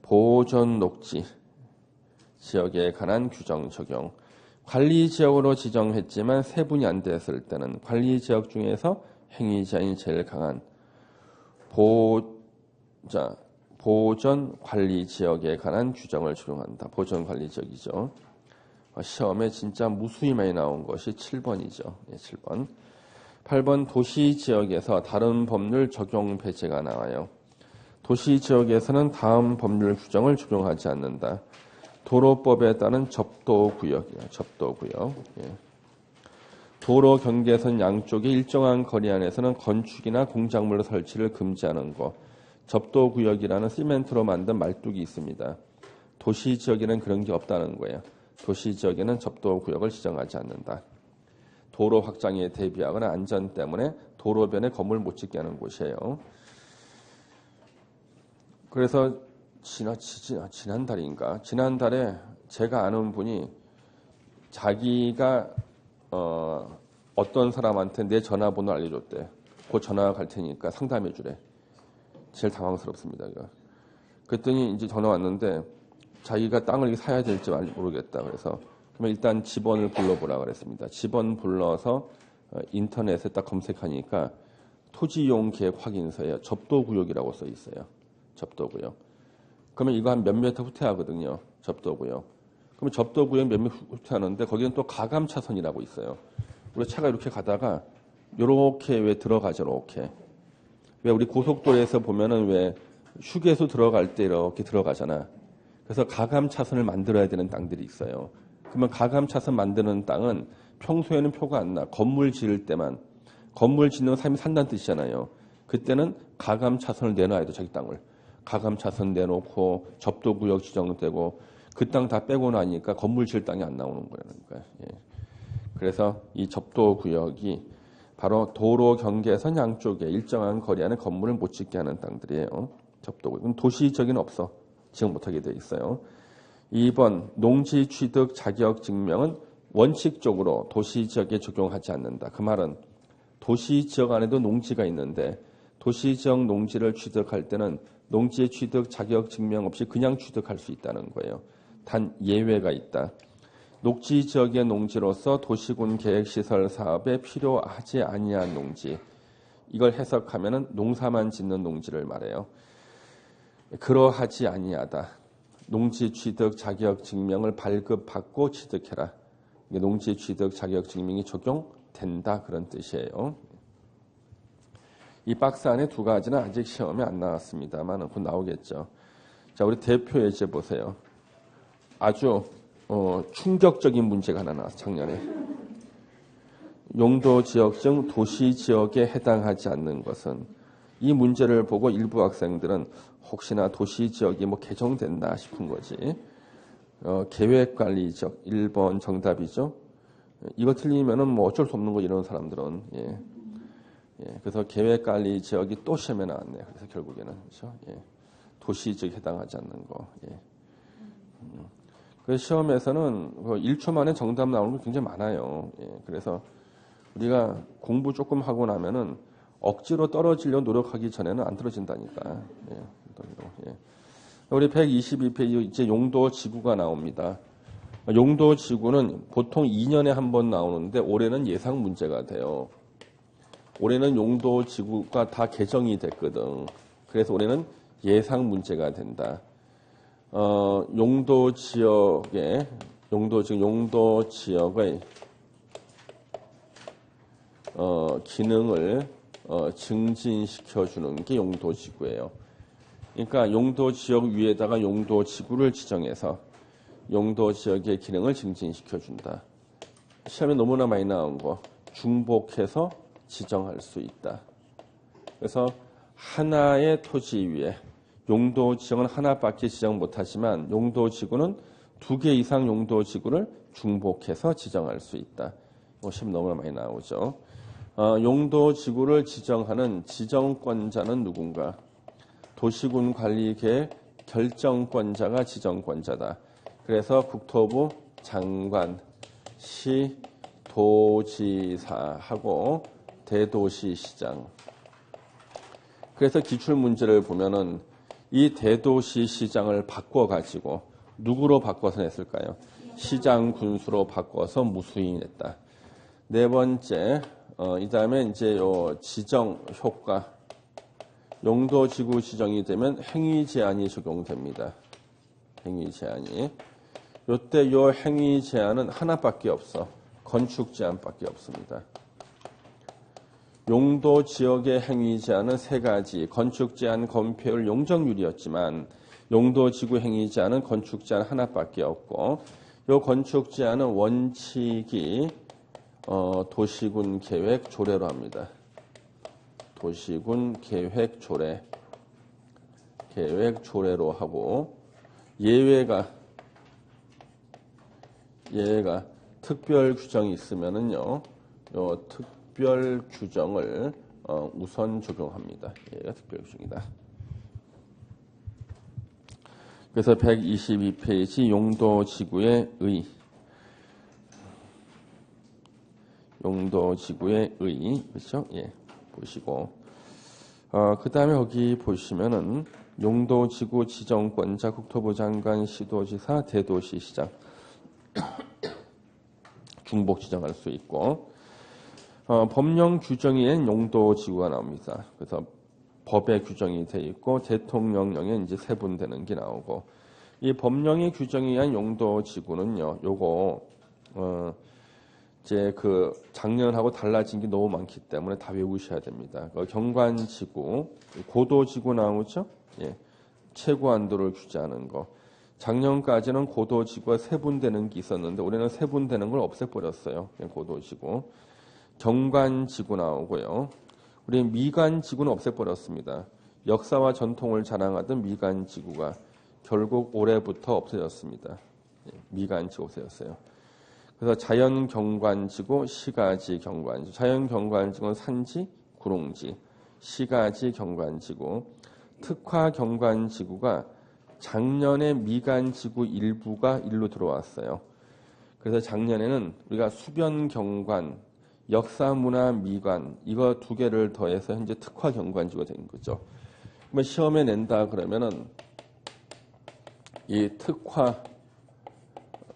보존 녹지 지역에 관한 규정 적용. 관리 지역으로 지정했지만 세분이 안 됐을 때는 관리 지역 중에서 행위 제한이 제일 강한 보존 관리 지역에 관한 규정을 적용한다. 보존 관리 지역이죠. 시험에 진짜 무수히 많이 나온 것이 7번이죠. 7번. 8번 도시 지역에서 다른 법률 적용 배제가 나와요. 도시 지역에서는 다음 법률 규정을 적용하지 않는다. 도로법에 따른 접도구역이에요. 접도구역. 도로 경계선 양쪽의 일정한 거리 안에서는 건축이나 공작물 설치를 금지하는 것. 접도구역이라는 시멘트로 만든 말뚝이 있습니다. 도시 지역에는 그런 게 없다는 거예요. 도시 지역에는 접도구역을 지정하지 않는다. 도로 확장에 대비하거나 안전 때문에 도로변에 건물 못 짓게 하는 곳이에요. 그래서 지난달에 제가 아는 분이 자기가 어떤 사람한테 내 전화번호 알려줬대. 그 전화 갈 테니까 상담해 주래. 제일 당황스럽습니다. 이거. 그랬더니 이제 전화 왔는데 자기가 땅을 사야 될지 모르겠다. 그래서 그러면 일단 집원을 불러보라 그랬습니다. 집원 불러서 인터넷에 딱 검색하니까 토지이용 계획 확인서에 접도구역이라고 써 있어요. 접도구역. 그러면 이거 한 몇 미터 후퇴하거든요. 접도구역. 그러면 접도구역 몇 미터 후퇴하는데 거기는 또 가감 차선이라고 있어요. 우리 차가 이렇게 가다가 요렇게 왜 들어가죠, 이렇게. 왜 우리 고속도로에서 보면은 왜 휴게소 들어갈 때 이렇게 들어가잖아. 그래서 가감 차선을 만들어야 되는 땅들이 있어요. 그러면 가감 차선 만드는 땅은 평소에는 표가 안 나. 건물 지을 때만. 건물 짓는 사람이 산다는 뜻이잖아요. 그때는 가감 차선을 내놔야 돼, 자기 땅을. 가감 차선 내놓고 접도구역 지정되고 그 땅 다 빼고 나니까 건물 지을 땅이 안 나오는 거라니까. 그래서 이 접도구역이 바로 도로 경계선 양쪽에 일정한 거리 안에 건물을 못 짓게 하는 땅들이에요. 접도구역. 도시 지역에는 없어. 지정 못하게 돼 있어요. 2번 농지 취득 자격 증명은 원칙적으로 도시 지역에 적용하지 않는다. 그 말은 도시 지역 안에도 농지가 있는데 도시 지역 농지를 취득할 때는 농지 취득 자격 증명 없이 그냥 취득할 수 있다는 거예요. 단 예외가 있다. 녹지 지역의 농지로서 도시군 계획시설 사업에 필요하지 아니한 농지. 이걸 해석하면은 농사만 짓는 농지를 말해요. 그러하지 아니하다. 농지 취득 자격 증명을 발급받고 취득해라. 이게 농지 취득 자격 증명이 적용된다 그런 뜻이에요. 이 박스 안에 두 가지는 아직 시험에 안 나왔습니다만 곧 나오겠죠. 자, 우리 대표 예제 보세요. 아주 충격적인 문제가 하나 나왔어, 작년에. 용도 지역 중 도시 지역에 해당하지 않는 것은 이 문제를 보고 일부 학생들은 혹시나 도시 지역이 뭐 개정됐나 싶은 거지. 계획관리 지역 1번 정답이죠. 이거 틀리면은 뭐 어쩔 수 없는 거 이런 사람들은 예. 그래서 계획관리 지역이 또 시험에 나왔네요. 그래서 결국에는 그렇죠. 예. 도시 지역에 해당하지 않는 거. 예. 그 시험에서는 1초 만에 정답 나오는 게 굉장히 많아요. 예. 그래서 우리가 공부 조금 하고 나면은 억지로 떨어지려 노력하기 전에는 안 떨어진다니까. 예. 예. 우리 122페이지 이제 용도 지구가 나옵니다. 용도 지구는 보통 2년에 한 번 나오는데 올해는 예상 문제가 돼요. 올해는 용도 지구가 다 개정이 됐거든. 그래서 올해는 예상 문제가 된다. 용도 지역의 기능을 증진시켜 주는 게 용도 지구예요. 그러니까 용도 지역 위에다가 용도 지구를 지정해서 용도 지역의 기능을 증진시켜 준다. 시험에 너무나 많이 나온 거 중복해서 지정할 수 있다. 그래서 하나의 토지 위에 용도 지역은 하나밖에 지정 못하지만 용도 지구는 2개 이상 용도 지구를 중복해서 지정할 수 있다. 시험 너무나 많이 나오죠. 용도 지구를 지정하는 지정권자는 누군가? 도시군 관리계획 결정권자가 지정권자다. 그래서 국토부 장관, 시, 도지사하고 대도시시장. 그래서 기출문제를 보면은 이 대도시시장을 바꿔가지고 누구로 바꿔서 냈을까요? 시장 군수로 바꿔서 무수인했다. 네 번째, 이 다음에 이제 요 지정 효과. 용도 지구 지정이 되면 행위 제한이 적용됩니다. 행위 제한이. 요때 요 행위 제한은 하나밖에 없어. 건축 제한밖에 없습니다. 용도 지역의 행위 제한은 3가지. 건축 제한, 건폐율, 용적률이었지만 용도 지구 행위 제한은 건축 제한 하나밖에 없고 요 건축 제한은 원칙이 도시군 계획 조례로 합니다. 도시군 계획 조례로 하고 예외가 특별 규정이 있으면은요, 요 특별 규정을 우선 적용합니다. 얘가 특별 규정이다. 그래서 122페이지 용도 지구의 의. 그렇죠? 예. 보시고. 그 다음에 거기 보시면은 용도 지구 지정권자 국토부 장관, 시도지사, 대도시시장 중복 지정할 수 있고 법령 규정에는 용도 지구가 나옵니다. 그래서 법에 규정이 돼 있고 대통령령에 이제 세분되는 게 나오고 이 법령의 규정에 의한 용도 지구는요. 요거 이제 그 작년하고 달라진 게 너무 많기 때문에 다 외우셔야 됩니다. 경관지구, 고도지구 나오죠? 예. 최고 한도를 규제하는 거. 작년까지는 고도지구가 세분되는 게 있었는데 올해는 세분되는 걸 없애버렸어요. 고도지구. 경관지구 나오고요. 우리 미관지구는 없애버렸습니다. 역사와 전통을 자랑하던 미관지구가 결국 올해부터 없어졌습니다. 미관지구 없어졌어요. 그래서 자연경관지구, 시가지경관지구. 자연경관지구는 산지, 구릉지, 시가지경관지구. 특화경관지구가 작년에 미관지구 일부가 일로 들어왔어요. 그래서 작년에는 우리가 수변경관, 역사문화 미관 이거 2개를 더해서 현재 특화경관지구가 된 거죠. 그러면 시험에 낸다 그러면은 이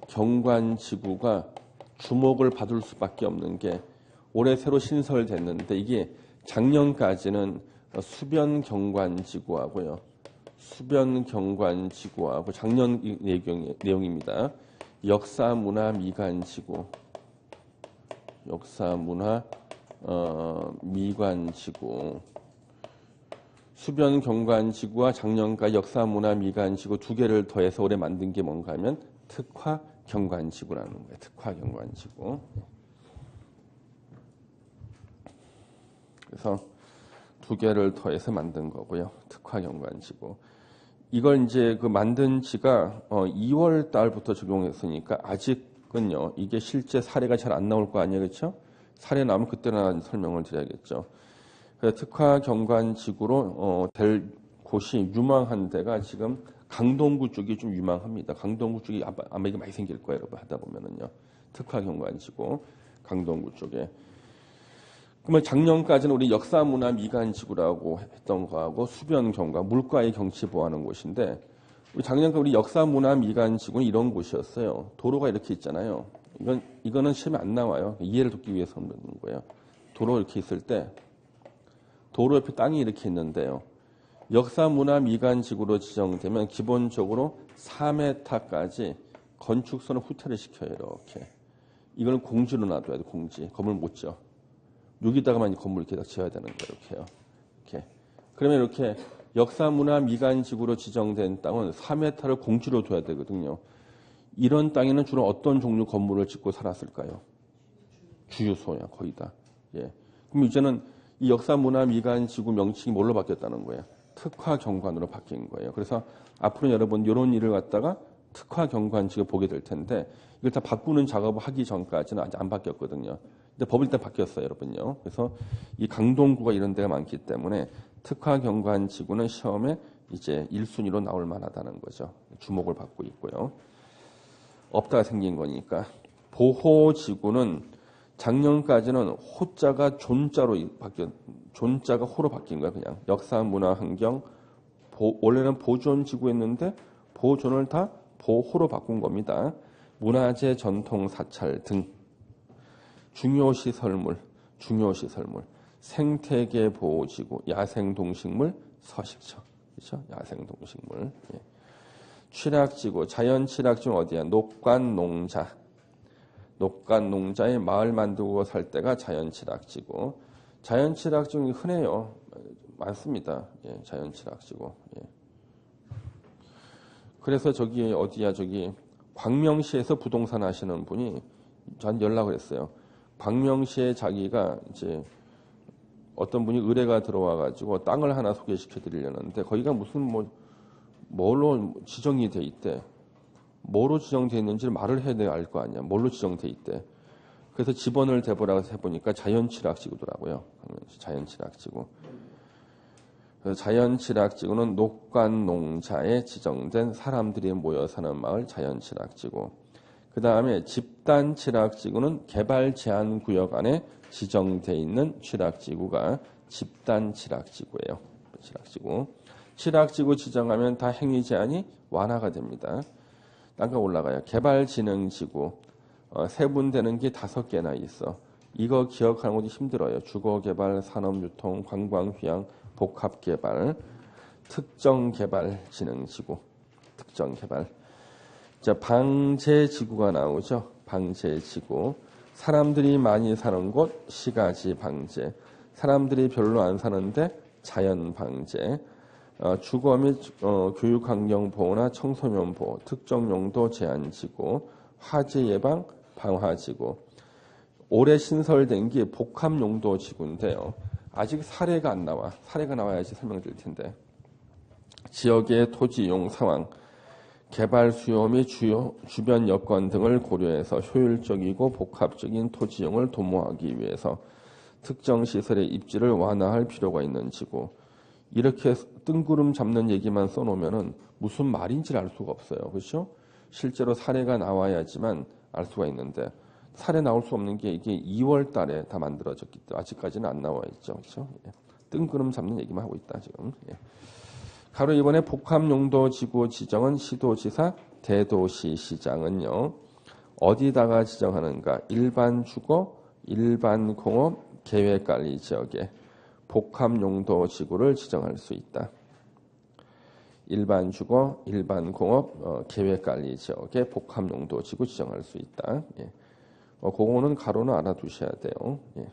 특화경관지구가 주목을 받을 수밖에 없는 게 올해 새로 신설됐는데 이게 작년까지는 수변경관지구하고요. 수변경관지구하고 작년 내용입니다. 역사문화 미관지구. 미관지구. 수변경관지구와 작년과 역사문화 미관지구 2개를 더해서 올해 만든 게 뭔가 하면 특화경관지구라는 거예요. 특화경관지구. 그래서 두 개를 더해서 만든 거고요. 특화경관지구. 이걸 이제 그 만든 지가 2월 달부터 적용했으니까 아직은요. 이게 실제 사례가 잘 안 나올 거 아니에요, 그렇죠? 사례 나오면 그때나 설명을 드려야겠죠. 그래서 특화경관지구로 될 곳이 유망한 데가 지금 강동구 쪽이 좀 유망합니다. 강동구 쪽이 아마 이게 많이 생길 거예요, 여러분 하다 보면은요. 특화경관지구 강동구 쪽에. 그러면 작년까지는 우리 역사문화미관지구라고 했던 거하고 수변경과 물가의 경치 보호하는 곳인데 작년까지 우리 역사문화미관지구는 이런 곳이었어요. 도로가 이렇게 있잖아요. 이거는 시험에 안 나와요. 이해를 돕기 위해서 넣는 거예요. 도로 이렇게 있을 때 도로 옆에 땅이 이렇게 있는데요. 역사문화미관지구로 지정되면 기본적으로 4m까지 건축선을 후퇴를 시켜요. 이렇게. 이걸 공지로 놔둬야 돼. 공지. 건물 못 지어. 여기다가만 건물 이렇게 지어야 되는 거예요. 이렇게요. 이렇게. 그러면 이렇게 역사문화미관지구로 지정된 땅은 4m를 공지로 둬야 되거든요. 이런 땅에는 주로 어떤 종류 건물을 짓고 살았을까요? 주유소야 거의 다. 예. 그럼 이제는 이 역사문화미관지구 명칭이 뭘로 바뀌었다는 거예요? 특화경관으로 바뀐 거예요. 그래서 앞으로 여러분 이런 일을 갖다가 특화경관지구 보게 될 텐데 이걸 다 바꾸는 작업을 하기 전까지는 아직 안 바뀌었거든요. 근데 법일 때 바뀌었어요, 여러분요. 그래서 이 강동구가 이런 데가 많기 때문에 특화경관지구는 시험에 이제 1순위로 나올 만하다는 거죠. 주목을 받고 있고요. 없다가 생긴 거니까. 보호지구는 작년까지는 호자가 존자로 존자가 호로 바뀐 거예요. 그냥 역사문화환경 원래는 보존지구였는데 보존을 다 보호로 바꾼 겁니다. 문화재 전통 사찰 등 중요시설물, 생태계 보호지구, 야생동식물, 서식처, 그렇죠? 야생동식물. 예. 취락지구, 자연취락지구 어디야? 녹간농자. 녹간농자에 마을 만들고 살 때가 자연취락지구. 자연취락지구 흔해요. 많습니다. 예, 자연취락지구. 예. 그래서 저기 어디야? 저기 광명시에서 부동산 하시는 분이 전 연락을 했어요. 광명시에 자기가 이제 어떤 분이 의뢰가 들어와가지고 땅을 하나 소개시켜 드리려는데 거기가 무슨 뭘로 지정이 돼 있대. 뭐로 지정돼 있는지를 말을 해야 알 거 아니야. 뭘로 지정돼 있대. 그래서 집원을 대보라고 해보니까 자연취락지구더라고요. 자연취락지구. 그래서 자연취락지구는 녹간농자에 지정된 사람들이 모여 사는 마을 자연취락지구. 그 다음에 집단취락지구는 개발제한구역 안에 지정돼 있는 취락지구가 집단취락지구예요. 취락지구 지정하면 다 행위제한이 완화가 됩니다. 땅가 올라가요. 개발진흥지구 세분되는 게 5개나 있어. 이거 기억하는 것도 힘들어요. 주거개발, 산업유통, 관광휴양, 복합개발, 특정개발진흥지구, 특정개발. 자, 방제지구가 나오죠. 방제지구. 사람들이 많이 사는 곳, 시가지 방제. 사람들이 별로 안 사는데 자연 방제. 주거 및 교육환경 보호나 청소년 보호, 특정 용도 제한지구, 화재 예방 방화지구. 올해 신설된 게 복합용도지구인데요. 아직 사례가 안 나와. 사례가 나와야지 설명드릴 텐데. 지역의 토지 이용 상황, 개발 수요 및 주변 여건 등을 고려해서 효율적이고 복합적인 토지 이용을 도모하기 위해서 특정 시설의 입지를 완화할 필요가 있는 지구. 이렇게 뜬구름 잡는 얘기만 써놓으면은 무슨 말인지를 알 수가 없어요. 그렇죠? 실제로 사례가 나와야지만 알 수가 있는데 사례 나올 수 없는 게 이게 2월 달에 다 만들어졌기 때문에 아직까지는 안 나와 있죠. 그렇죠? 예. 뜬구름 잡는 얘기만 하고 있다 지금. 예. 가로 이번에 복합용도지구 지정은 시도지사, 대도시 시장은요. 어디다가 지정하는가? 일반 주거, 일반 공업, 계획관리 지역에 복합용도지구를 지정할 수 있다. 일반 주거, 일반 공업, 계획관리 지역에 복합용도지구 지정할 수 있다. 예. 그거는 가로는 알아두셔야 돼요. 예.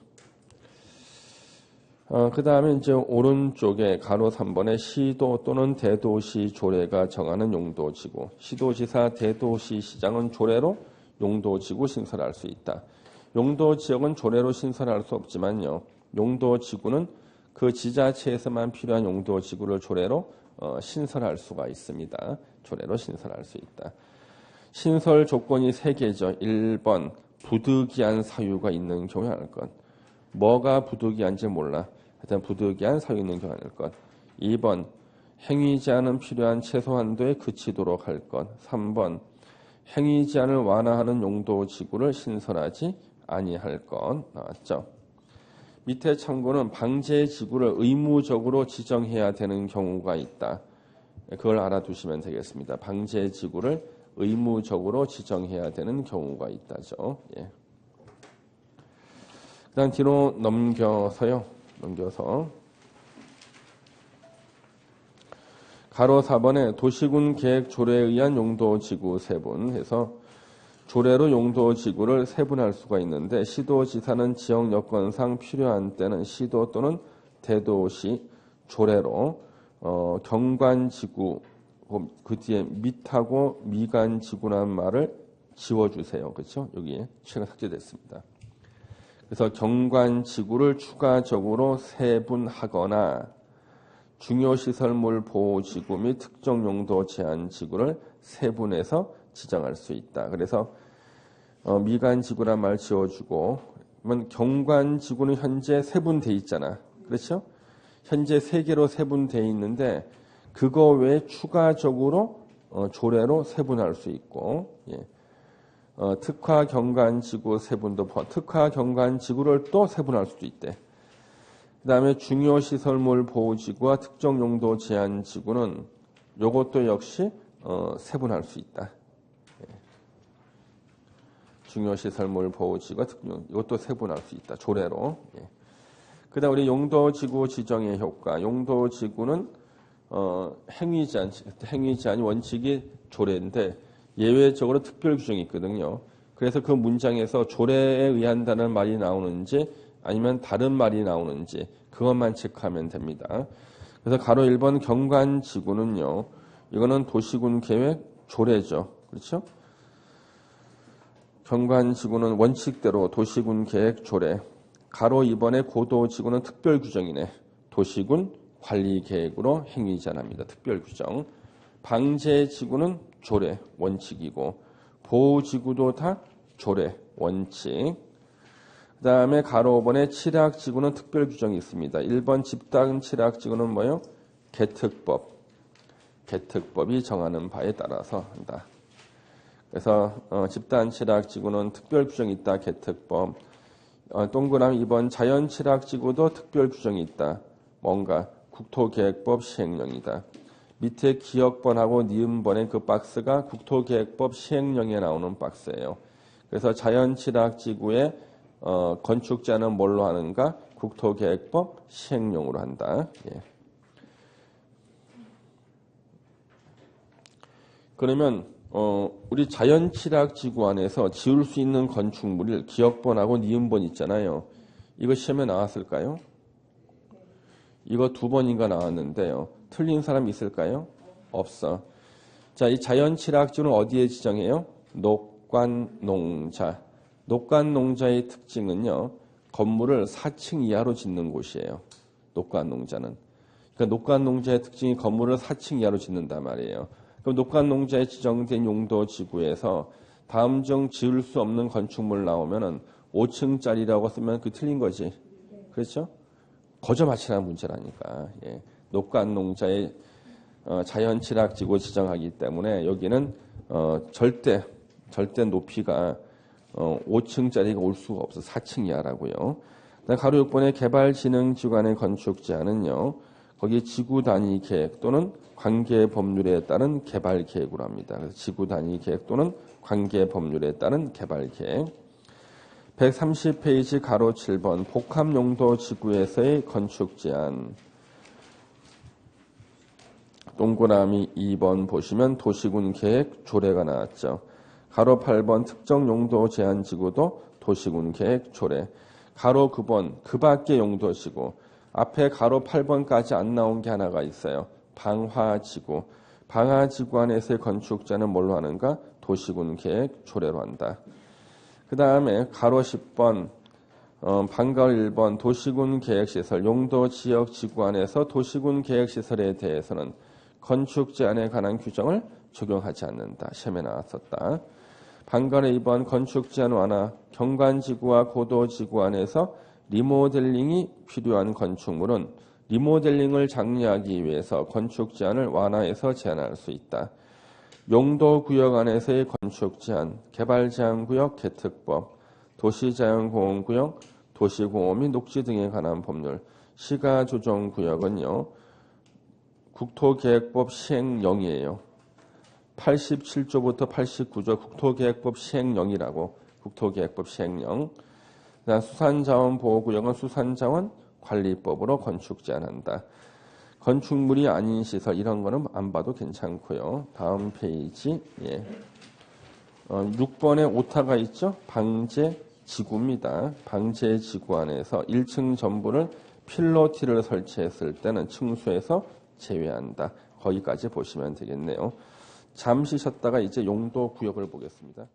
그 다음에 이제 오른쪽에 가로 3번에 시도 또는 대도시 조례가 정하는 용도지구. 시도지사, 대도시 시장은 조례로 용도지구 신설할 수 있다. 용도지역은 조례로 신설할 수 없지만요. 용도지구는 그 지자체에서만 필요한 용도지구를 조례로 신설할 수가 있습니다. 조례로 신설할 수 있다. 신설 조건이 3개죠. 1번 부득이한 사유가 있는 경우에 하는 것. 뭐가 부득이한지 몰라. 하여튼 부득이한 사유 있는 경우에 하는 것. 2번 행위 제한은 필요한 최소 한도에 그치도록 할 것. 3번 행위 제한을 완화하는 용도지구를 신설하지 아니할 것. 나왔죠. 밑에 참고는 방제지구를 의무적으로 지정해야 되는 경우가 있다. 그걸 알아두시면 되겠습니다. 방제지구를 의무적으로 지정해야 되는 경우가 있다죠. 예. 그다음 뒤로 넘겨서 가로 4번에 도시군 계획 조례에 의한 용도지구 세분 해서 조례로 용도지구를 세분할 수가 있는데 시도지사는 지역 여건상 필요한 때는 시도 또는 대도시 조례로 경관지구 그 뒤에 밑하고 미관지구라는 말을 지워주세요. 그렇죠? 여기에 최근 삭제됐습니다. 그래서 경관지구를 추가적으로 세분하거나 중요시설물 보호지구 및 특정용도 제한지구를 세분해서 지정할 수 있다. 그래서 미관지구란 말 지워주고 그러면 경관지구는 현재 세분돼 있잖아. 그렇죠? 현재 3개로 세분돼 있는데 그거 외에 추가적으로 조례로 세분할 수 있고 예. 특화 경관지구 세분도 포함. 특화 경관지구를 또 세분할 수도 있대. 그 다음에 중요시설물 보호지구와 특정용도 제한지구는 이것도 역시 세분할 수 있다. 예. 중요시설물 보호지구와 이것도 세분할 수 있다. 조례로. 예. 그 다음 우리 용도지구 지정의 효과. 용도지구는 행위제한이 원칙이 조례인데 예외적으로 특별 규정이 있거든요. 그래서 그 문장에서 조례에 의한다는 말이 나오는지 아니면 다른 말이 나오는지 그것만 체크하면 됩니다. 그래서 가로 1번 경관지구는요. 이거는 도시군 계획 조례죠. 그렇죠? 경관지구는 원칙대로 도시군 계획 조례. 가로 2번의 고도지구는 특별 규정이네. 도시군 관리 계획으로 행위 제한합니다. 특별 규정. 방제지구는 조례 원칙이고 보호지구도 다 조례 원칙. 그 다음에 가로 5번에 칠학지구는 특별 규정이 있습니다. 1번 집단 칠학지구는 뭐예요? 개특법이 정하는 바에 따라서 한다. 그래서 집단 칠학지구는 특별 규정이 있다. 개특법. 동그라미 2번 자연 칠학지구도 특별 규정이 있다. 뭔가 국토계획법 시행령이다. 밑에 기역번하고 니은번의 그 박스가 국토계획법 시행령에 나오는 박스예요. 그래서 자연칠학지구의 건축자는 뭘로 하는가? 국토계획법 시행령으로 한다. 예. 그러면 우리 자연칠학지구 안에서 지을 수 있는 건축물이 기역번하고 니은번 있잖아요. 이거 시험에 나왔을까요? 이거 2번인가 나왔는데요. 틀린 사람 있을까요? 없어. 자, 이 자연칠학지구는 어디에 지정해요? 녹관농자. 녹관농자의 특징은요. 건물을 4층 이하로 짓는 곳이에요. 녹관농자는. 그러니까 녹관농자의 특징이 건물을 4층 이하로 짓는단 말이에요. 그럼 녹관농자에 지정된 용도지구에서 다음 중 지을 수 없는 건축물 나오면은 5층짜리라고 쓰면 그 틀린 거지. 그렇죠? 거저 맞히라는 문제라니까. 예. 녹관농자의 자연칠학지구 지정하기 때문에 여기는 절대 높이가 5층짜리가 올 수가 없어. 4층 이하라고요. 가로 6번의 개발진흥지구 안의 건축 제한은요. 거기 지구 단위 계획 또는 관계 법률에 따른 개발 계획으로 합니다. 그래서 지구 단위 계획 또는 관계 법률에 따른 개발 계획. 130페이지 가로 7번 복합용도 지구에서의 건축 제한. 동그라미 2번 보시면 도시군 계획 조례가 나왔죠. 가로 8번 특정 용도 제한 지구도 도시군 계획 조례. 가로 9번 그 밖의 용도 지구. 앞에 가로 8번까지 안 나온 게 하나가 있어요. 방화지구. 방화지구 안에서의 건축자는 뭘로 하는가? 도시군 계획 조례로 한다. 그 다음에 가로 10번 방가을 1번 도시군 계획시설 용도 지역 지구 안에서 도시군 계획시설에 대해서는 건축 제한에 관한 규정을 적용하지 않는다. 시험에 나왔었다. 방가을 2번 건축 제한 완화 경관지구와 고도지구 안에서 리모델링이 필요한 건축물은 리모델링을 장려하기 위해서 건축 제한을 완화해서 제한할 수 있다. 용도구역 안에서의 건축 제한, 개발제한구역 개특법, 도시자연공원구역, 도시공원 및 녹지 등에 관한 법률, 시가조정구역은요. 국토계획법 시행령이에요. 87조부터 89조 국토계획법 시행령이라고 국토계획법 시행령. 수산자원보호구역은 수산자원관리법으로 건축 제한한다. 건축물이 아닌 시설 이런 거는 안 봐도 괜찮고요. 다음 페이지. 6번에 오타가 있죠. 방제지구입니다. 방제지구 안에서 1층 전부를 필로티를 설치했을 때는 층수에서 제외한다. 거기까지 보시면 되겠네요. 잠시 쉬었다가 이제 용도 구역을 보겠습니다.